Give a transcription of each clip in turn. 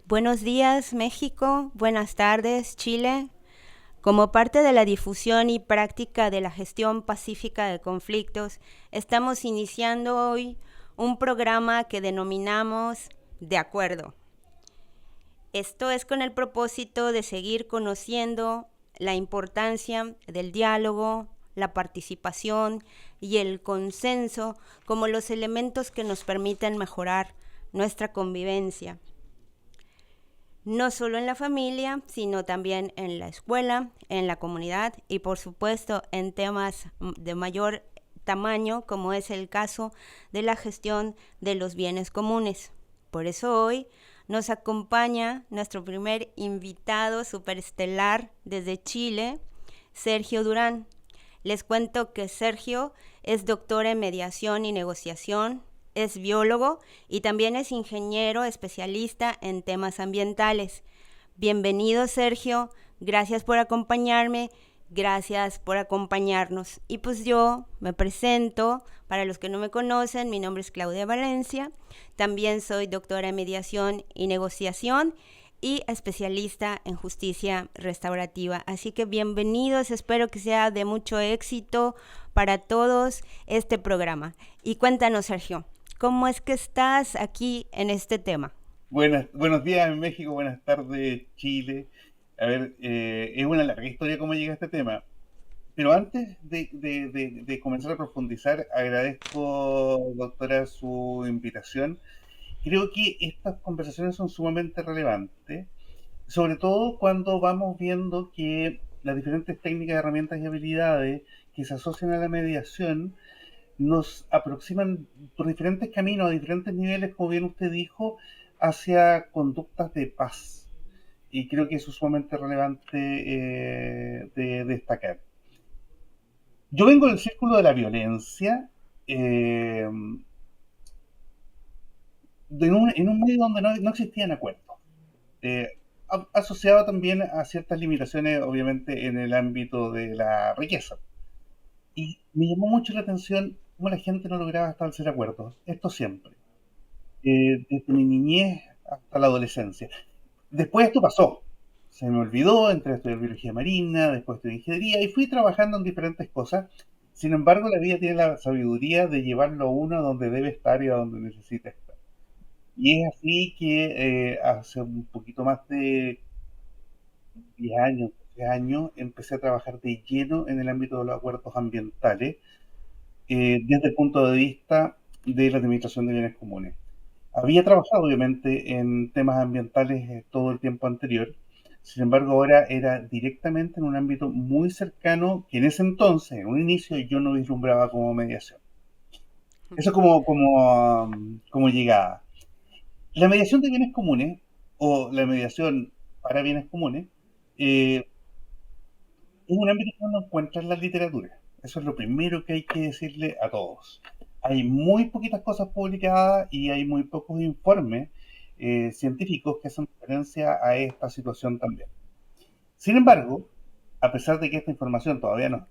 Buenos días, México. Buenas tardes, Chile. Como parte de la difusión y práctica de la gestión pacífica de conflictos, estamos iniciando hoy un programa que denominamos De Acuerdo. Esto es con el propósito de seguir conociendo la importancia del diálogo, la participación y el consenso como los elementos que nos permiten mejorar nuestra convivencia, no solo en la familia, sino también en la escuela, en la comunidad y por supuesto en temas de mayor tamaño, como es el caso de la gestión de los bienes comunes. Por eso hoy nos acompaña nuestro primer invitado superestelar desde Chile, Sergio Durán. Les cuento que Sergio es doctor en mediación y negociación, es biólogo y también es ingeniero especialista en temas ambientales. Bienvenido, Sergio. Gracias por acompañarme. Gracias por acompañarnos. Y pues yo me presento, para los que no me conocen, mi nombre es Claudia Valencia. También soy doctora en mediación y negociación y especialista en justicia restaurativa. Así que bienvenidos, espero que sea de mucho éxito para todos este programa. Y cuéntanos, Sergio, ¿cómo es que estás aquí en este tema? Buenos días en México, buenas tardes Chile. A ver, es una larga historia cómo llega a este tema, pero antes de comenzar a profundizar, agradezco, doctora, su invitación. Creo que estas conversaciones son sumamente relevantes, sobre todo cuando vamos viendo que las diferentes técnicas, herramientas y habilidades que se asocian a la mediación nos aproximan por diferentes caminos, a diferentes niveles, como bien usted dijo, hacia conductas de paz. Y creo que eso es sumamente relevante de destacar. Yo vengo del círculo de la violencia, en un medio donde no existían acuerdos. Eh, Asociado también a ciertas limitaciones, obviamente, en el ámbito de la riqueza. Y me llamó mucho la atención cómo la gente no lograba establecer acuerdos. Esto siempre. Desde mi niñez hasta la adolescencia. Después esto pasó. Se me olvidó, entré a estudiar biología marina, después estudié ingeniería y fui trabajando en diferentes cosas. Sin embargo, la vida tiene la sabiduría de llevarlo a uno a donde debe estar y a donde necesita estar. Y es así que hace un poquito más de 10 años, 13 años, empecé a trabajar de lleno en el ámbito de los acuerdos ambientales, desde el punto de vista de la administración de bienes comunes. Había trabajado obviamente en temas ambientales todo el tiempo anterior, sin embargo ahora era directamente en un ámbito muy cercano que en ese entonces, en un inicio, yo no vislumbraba como mediación. Eso como llegada. La mediación de bienes comunes o la mediación para bienes comunes es un ámbito que uno encuentra en la literatura. Eso es lo primero que hay que decirle a todos. Hay muy poquitas cosas publicadas y hay muy pocos informes científicos que hacen referencia a esta situación también. Sin embargo, a pesar de que esta información todavía no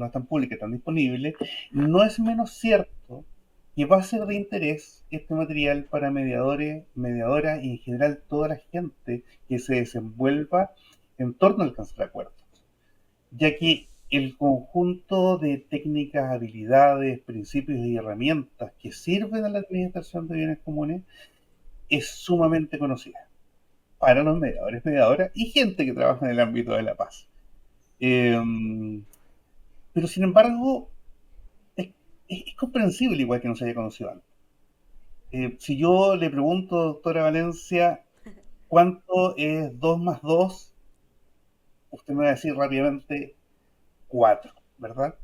es tan pública y tan disponible, no es menos cierto que va a ser de interés este material para mediadores, mediadoras y en general toda la gente que se desenvuelva en torno al alcanzar acuerdos, ya que el conjunto de técnicas, habilidades, principios y herramientas que sirven a la administración de bienes comunes es sumamente conocida para los mediadores, mediadoras y gente que trabaja en el ámbito de la paz. Eh, pero sin embargo, es, es comprensible igual que no se haya conocido antes. Si yo le pregunto, doctora Valencia, ¿cuánto es 2 más 2? Usted me va a decir rápidamente 4, ¿verdad?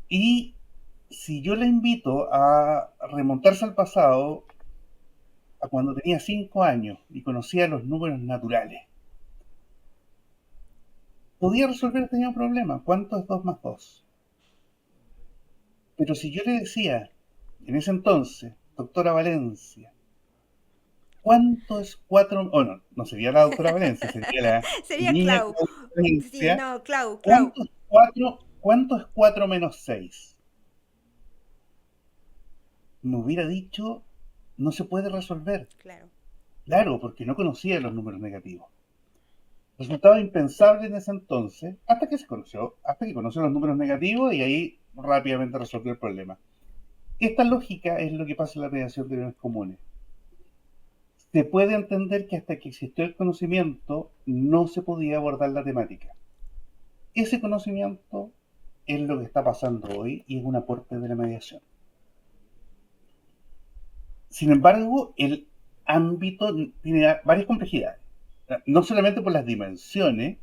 Y si yo le invito a remontarse al pasado, a cuando tenía 5 años y conocía los números naturales, podía resolver este mismo problema. ¿Cuánto es 2 más 2? Pero si yo le decía, en ese entonces, doctora Valencia, ¿cuánto es 4? Oh, no, no sería la doctora Valencia, sería la Sería niña Clau. Sí, Valencia. no, Clau, Clau. ¿Cuánto es 4 menos 6? Me hubiera dicho, no se puede resolver. Claro. Claro, porque no conocía los números negativos. Resultaba impensable en ese entonces, hasta que conoció los números negativos y ahí rápidamente resolvió el problema. Esta lógica es lo que pasa en la mediación de bienes comunes. Se puede entender que hasta que existió el conocimiento no se podía abordar la temática. Ese conocimiento es lo que está pasando hoy y es un aporte de la mediación. Sin embargo, el ámbito tiene varias complejidades. No solamente por las dimensiones,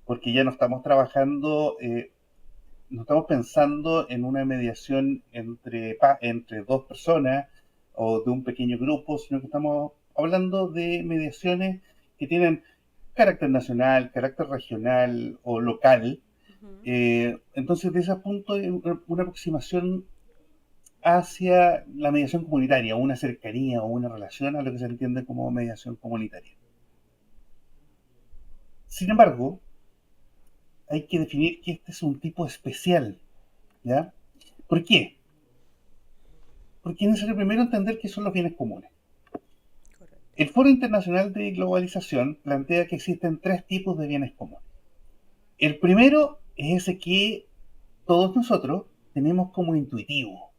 porque ya no estamos trabajando, no estamos pensando en una mediación entre dos personas o de un pequeño grupo, sino que estamos hablando de mediaciones que tienen carácter nacional, carácter regional o local. Ujú. Entonces, de ese punto, una aproximación hacia la mediación comunitaria, una cercanía o una relación a lo que se entiende como mediación comunitaria. Sin embargo, hay que definir que este es un tipo especial, ¿ya? ¿Por qué? Porque es necesario primero entender qué son los bienes comunes. Correcto. El Foro Internacional de Globalización plantea que existen tres tipos de bienes comunes. El primero es ese que todos nosotros tenemos como intuitivo.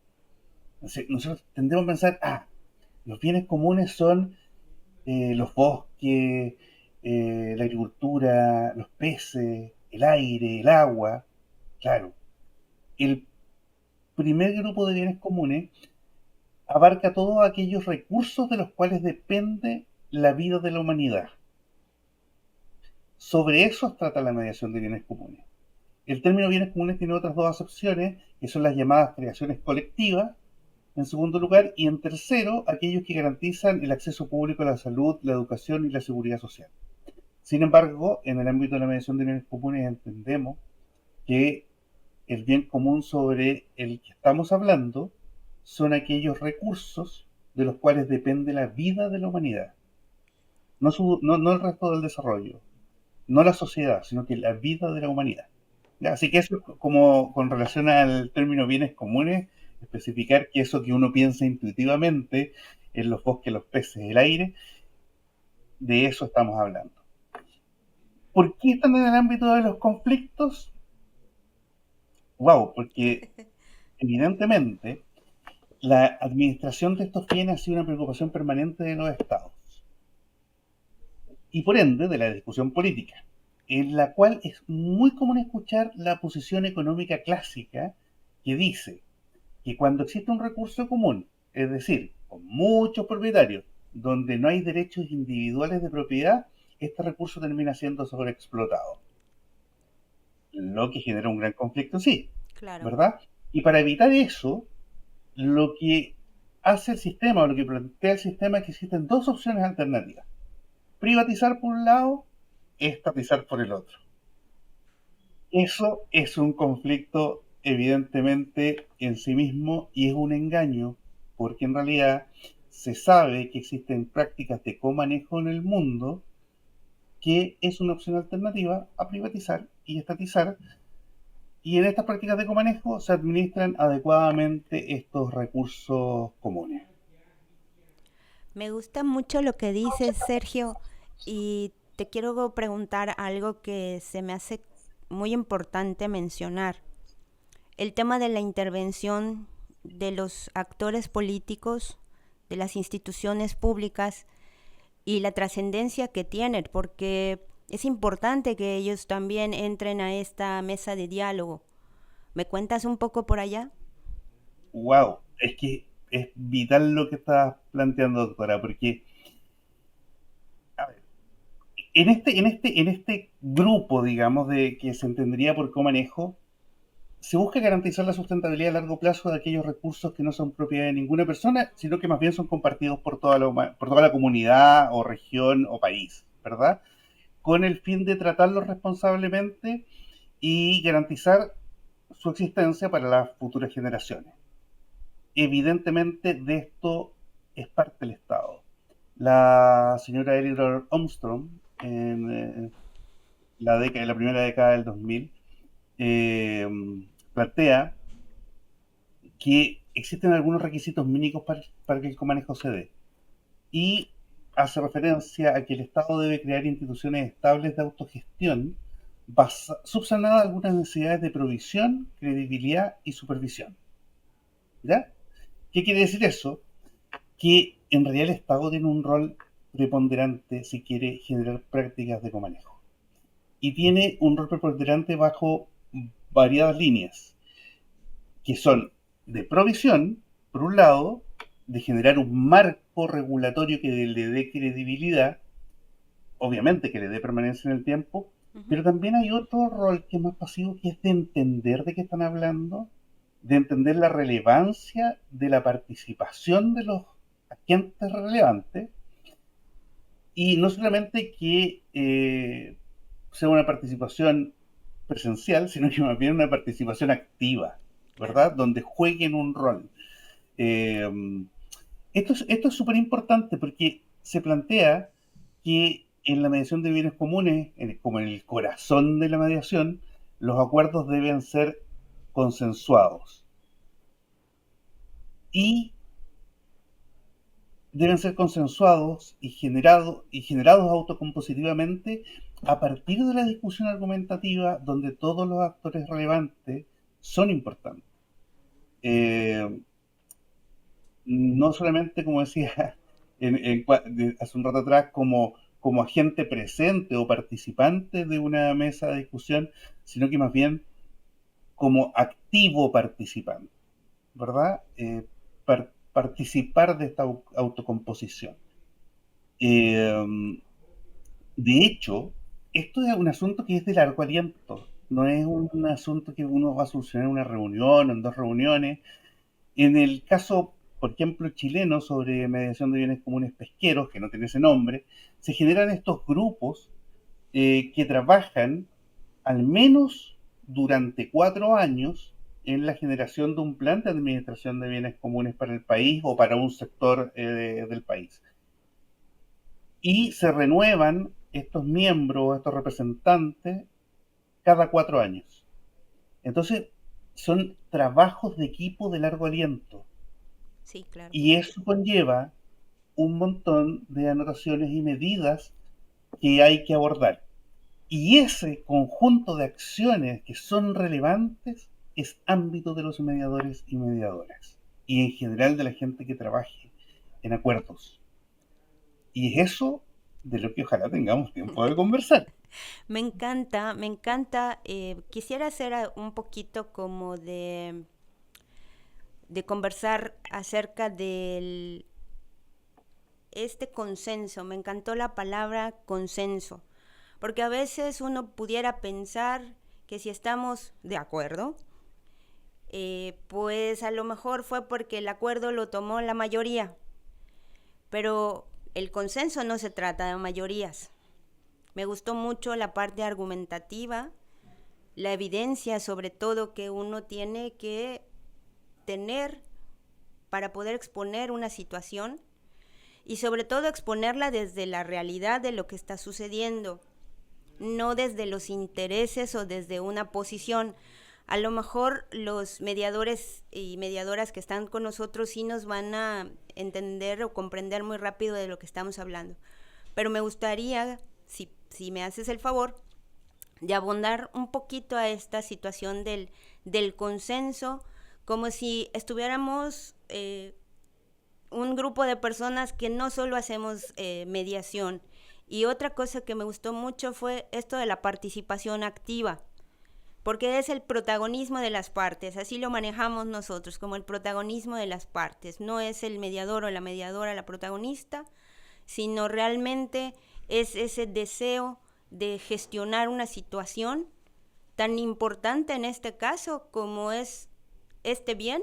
Nosotros tendemos a pensar, los bienes comunes son los bosques, la agricultura, los peces, el aire, el agua. Claro, el primer grupo de bienes comunes abarca todos aquellos recursos de los cuales depende la vida de la humanidad. Sobre eso trata la mediación de bienes comunes. El término bienes comunes tiene otras dos acepciones, que son las llamadas creaciones colectivas, en segundo lugar, y en tercero, aquellos que garantizan el acceso público a la salud, la educación y la seguridad social. Sin embargo, en el ámbito de la mediación de bienes comunes entendemos que el bien común sobre el que estamos hablando son aquellos recursos de los cuales depende la vida de la humanidad, no el resto del desarrollo, no la sociedad, sino que la vida de la humanidad. ¿Ya? Así que eso es como con relación al término bienes comunes, especificar que eso que uno piensa intuitivamente en los bosques, los peces, el aire, de eso estamos hablando. ¿Por qué están en el ámbito de los conflictos? Wow, porque evidentemente la administración de estos bienes ha sido una preocupación permanente de los estados y por ende de la discusión política, en la cual es muy común escuchar la posición económica clásica que dice que cuando existe un recurso común, es decir, con muchos propietarios, donde no hay derechos individuales de propiedad, este recurso termina siendo sobreexplotado, lo que genera un gran conflicto en sí, Claro. ¿verdad? Y para evitar eso, lo que hace el sistema o lo que plantea el sistema es que existen dos opciones alternativas. Privatizar por un lado, estatizar por el otro. Eso es un conflicto evidentemente en sí mismo y es un engaño porque en realidad se sabe que existen prácticas de comanejo en el mundo que es una opción alternativa a privatizar y estatizar y en estas prácticas de comanejo se administran adecuadamente estos recursos comunes. Me gusta mucho lo que dices, Sergio, y te quiero preguntar algo que se me hace muy importante mencionar. El tema de la intervención de los actores políticos, de las instituciones públicas y la trascendencia que tienen, porque es importante que ellos también entren a esta mesa de diálogo. ¿Me cuentas un poco por allá? Wow, es que es vital lo que estás planteando, doctora, porque a ver, en este grupo, digamos, de que se entendería por comanejo, se busca garantizar la sustentabilidad a largo plazo de aquellos recursos que no son propiedad de ninguna persona, sino que más bien son compartidos por toda la comunidad o región o país, ¿verdad? Con el fin de tratarlos responsablemente y garantizar su existencia para las futuras generaciones. Evidentemente de esto es parte el Estado. La señora Elinor Armstrong, en la primera década del 2000, eh, plantea que existen algunos requisitos mínimos para que el comanejo se dé. Y hace referencia a que el Estado debe crear instituciones estables de autogestión subsanadas algunas necesidades de provisión, credibilidad y supervisión. ¿Ya? ¿Qué quiere decir eso? Que en realidad el Estado tiene un rol preponderante si quiere generar prácticas de comanejo. Y tiene un rol preponderante bajo variadas líneas, que son de provisión, por un lado, de generar un marco regulatorio que le dé credibilidad, obviamente que le dé permanencia en el tiempo, Ujú. pero también hay otro rol que es más pasivo, que es de entender de qué están hablando, de entender la relevancia de la participación de los agentes relevantes, y no solamente que sea una participación presencial, sino que más bien una participación activa, Claro. ¿verdad? Donde jueguen un rol. Eh, esto es súper importante porque se plantea que en la mediación de bienes comunes, como en el corazón de la mediación, los acuerdos deben ser consensuados y deben ser consensuados y generados autocompositivamente a partir de la discusión argumentativa donde todos los actores relevantes son importantes. Eh, no solamente, como decía hace un rato atrás, como agente presente o participante de una mesa de discusión, sino que más bien como activo participante, ¿verdad? Participar de esta autocomposición. Eh, de hecho, esto es un asunto que es de largo aliento, no es un asunto que uno va a solucionar en una reunión o en dos reuniones. En el caso, por ejemplo, chileno sobre mediación de bienes comunes pesqueros, que no tiene ese nombre, se generan estos grupos que trabajan al menos durante 4 años en la generación de un plan de administración de bienes comunes para el país o para un sector del país. Y se renuevan estos miembros, estos representantes, cada 4 años. Entonces, son trabajos de equipo de largo aliento. Sí, claro. Y eso conlleva un montón de anotaciones y medidas que hay que abordar. Y ese conjunto de acciones que son relevantes es ámbito de los mediadores y mediadoras. Y en general de la gente que trabaje en acuerdos. Y es eso de lo que ojalá tengamos tiempo de conversar. Me encanta, me encanta. Quisiera hacer un poquito como de conversar acerca del este consenso. Me encantó la palabra consenso, porque a veces uno pudiera pensar que si estamos de acuerdo, pues a lo mejor fue porque el acuerdo lo tomó la mayoría, pero el consenso no se trata de mayorías. Me gustó mucho la parte argumentativa, la evidencia sobre todo que uno tiene que tener para poder exponer una situación y sobre todo exponerla desde la realidad de lo que está sucediendo, no desde los intereses o desde una posición. A lo mejor los mediadores y mediadoras que están con nosotros sí nos van a entender o comprender muy rápido de lo que estamos hablando. Pero me gustaría, si me haces el favor, de abundar un poquito a esta situación del consenso, como si estuviéramos un grupo de personas que no solo hacemos mediación. Y otra cosa que me gustó mucho fue esto de la participación activa, porque es el protagonismo de las partes, así lo manejamos nosotros, como el protagonismo de las partes. No es el mediador o la mediadora la protagonista, sino realmente es ese deseo de gestionar una situación tan importante en este caso como es este bien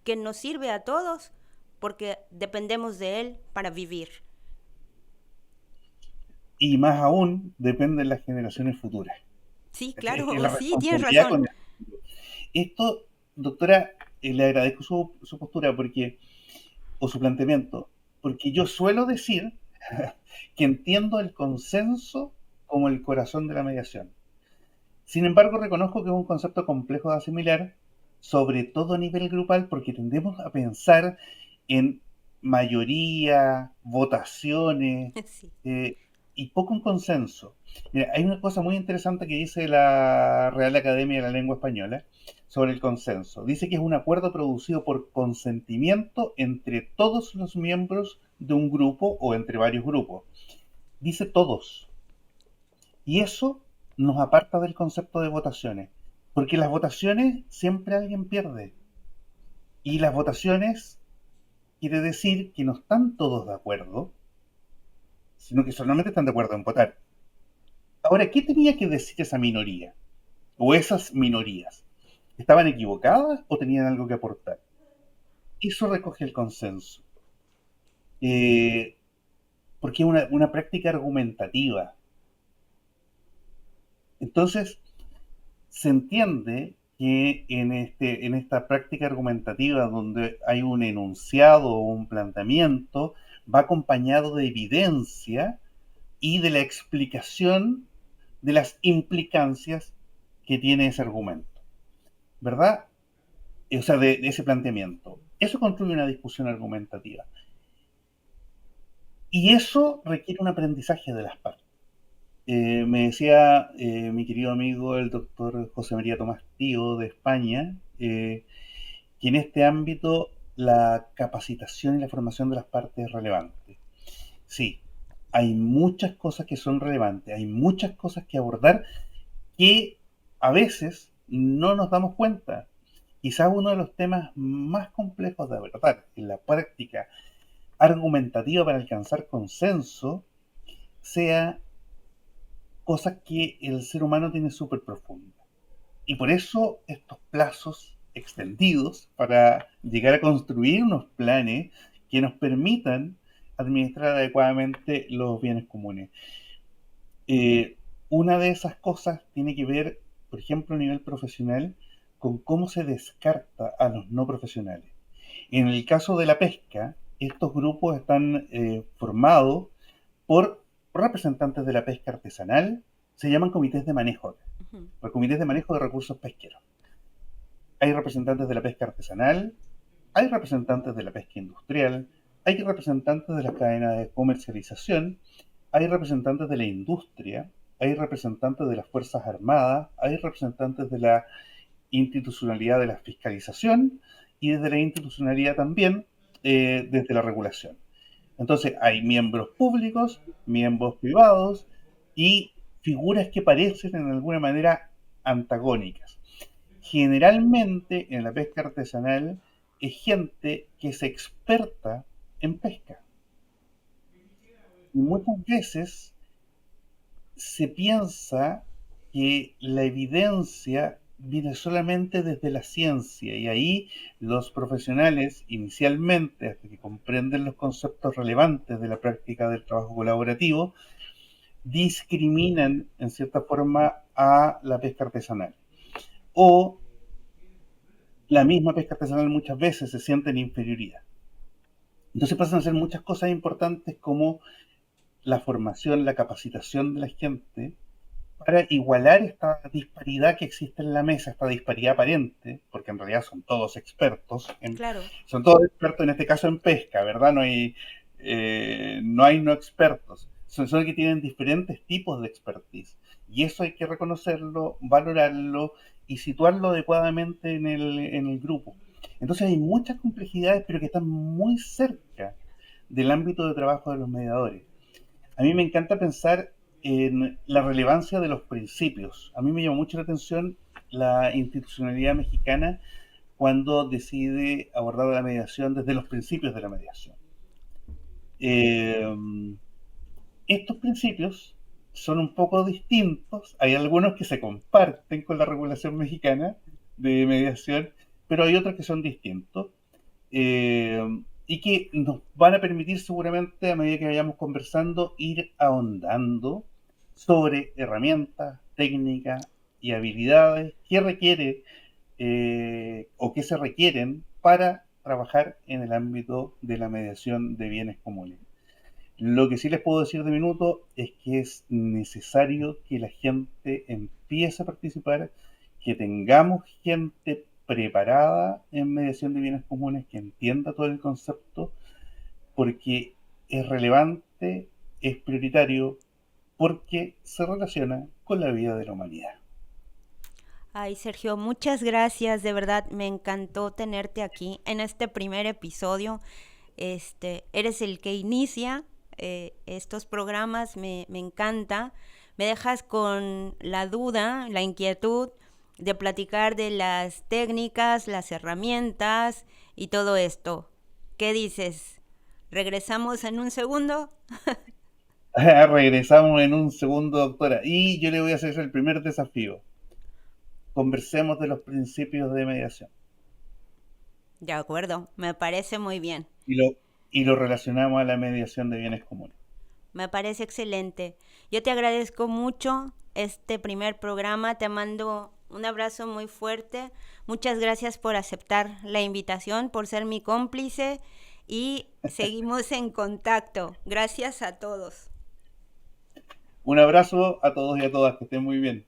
que nos sirve a todos porque dependemos de él para vivir. Y más aún, depende de las generaciones futuras. Sí, Es claro, la sí, tienes responsabilidad razón. con el... Esto, doctora, le agradezco su postura porque, o su planteamiento, porque yo suelo decir que entiendo el consenso como el corazón de la mediación. Sin embargo, reconozco que es un concepto complejo de asimilar, sobre todo a nivel grupal, porque tendemos a pensar en mayoría, votaciones, Sí. eh, y poco un consenso. Mira, hay una cosa muy interesante que dice la Real Academia de la Lengua Española sobre el consenso. Dice que es un acuerdo producido por consentimiento entre todos los miembros de un grupo o entre varios grupos. Dice todos. Y eso nos aparta del concepto de votaciones. Porque las votaciones siempre alguien pierde. Y las votaciones quiere decir que no están todos de acuerdo, sino que solamente están de acuerdo en votar. Ahora, ¿qué tenía que decir esa minoría? O esas minorías. ¿Estaban equivocadas o tenían algo que aportar? Eso recoge el consenso. Eh, porque es una práctica argumentativa. Entonces, se entiende que en esta práctica argumentativa donde hay un enunciado o un planteamiento, va acompañado de evidencia y de la explicación de las implicancias que tiene ese argumento, ¿verdad? O sea, de ese planteamiento. Eso construye una discusión argumentativa. Y eso requiere un aprendizaje de las partes. Me decía mi querido amigo el doctor José María Tomás Tío de España, que en este ámbito la capacitación y la formación de las partes es relevante. Sí, hay muchas cosas que son relevantes, hay muchas cosas que abordar que a veces no nos damos cuenta. Quizás uno de los temas más complejos de abordar en la práctica argumentativa para alcanzar consenso sea cosas que el ser humano tiene súper profundas. Y por eso estos plazos extendidos para llegar a construir unos planes que nos permitan administrar adecuadamente los bienes comunes. Eh, una de esas cosas tiene que ver, por ejemplo, a nivel profesional, con cómo se descarta a los no profesionales. En el caso de la pesca, estos grupos están formados por representantes de la pesca artesanal, se llaman comités de manejo, Ujú. comités de manejo de recursos pesqueros. Hay representantes de la pesca artesanal, hay representantes de la pesca industrial, hay representantes de las cadenas de comercialización, hay representantes de la industria, hay representantes de las Fuerzas Armadas, hay representantes de la institucionalidad de la fiscalización y desde la institucionalidad también desde la regulación. Entonces hay miembros públicos, miembros privados y figuras que parecen en alguna manera antagónicas. Generalmente en la pesca artesanal es gente que es experta en pesca. Y muchas veces se piensa que la evidencia viene solamente desde la ciencia y ahí los profesionales inicialmente, hasta que comprenden los conceptos relevantes de la práctica del trabajo colaborativo, discriminan en cierta forma a la pesca artesanal. O la misma pesca artesanal muchas veces se siente en inferioridad. Entonces pasan a ser muchas cosas importantes como la formación, la capacitación de la gente para igualar esta disparidad que existe en la mesa, esta disparidad aparente, porque en realidad Claro. son todos expertos en este caso en pesca, ¿verdad? No hay no expertos, son que tienen diferentes tipos de expertise. Y eso hay que reconocerlo, valorarlo y situarlo adecuadamente en el grupo. Entonces hay muchas complejidades, pero que están muy cerca del ámbito de trabajo de los mediadores. A mí me encanta pensar en la relevancia de los principios. A mí me llamó mucho la atención la institucionalidad mexicana cuando decide abordar la mediación desde los principios de la mediación. Eh, estos principios son un poco distintos. Hay algunos que se comparten con la regulación mexicana de mediación, pero hay otros que son distintos. Y que nos van a permitir seguramente a medida que vayamos conversando ir ahondando sobre herramientas, técnicas y habilidades que requiere o que se requieren para trabajar en el ámbito de la mediación de bienes comunes. Lo que sí les puedo decir de minuto es que es necesario que la gente empiece a participar, que tengamos gente preparada en mediación de bienes comunes, que entienda todo el concepto, porque es relevante, es prioritario, porque se relaciona con la vida de la humanidad. Ay, Sergio, muchas gracias. De verdad, me encantó tenerte aquí en este primer episodio. Eres el que inicia estos programas, me encanta. Me dejas con la duda, la inquietud de platicar de las técnicas, las herramientas y todo esto. ¿Qué dices? ¿Regresamos en un segundo? Regresamos en un segundo, doctora, y yo le voy a hacer el primer desafío. Conversemos de los principios de mediación De acuerdo, me parece muy bien. y lo relacionamos a la mediación de bienes comunes. Me parece excelente. Yo te agradezco mucho este primer programa. Te mando un abrazo muy fuerte. Muchas gracias por aceptar la invitación, por ser mi cómplice y seguimos en contacto. Gracias a todos. Un abrazo a todos y a todas, que estén muy bien.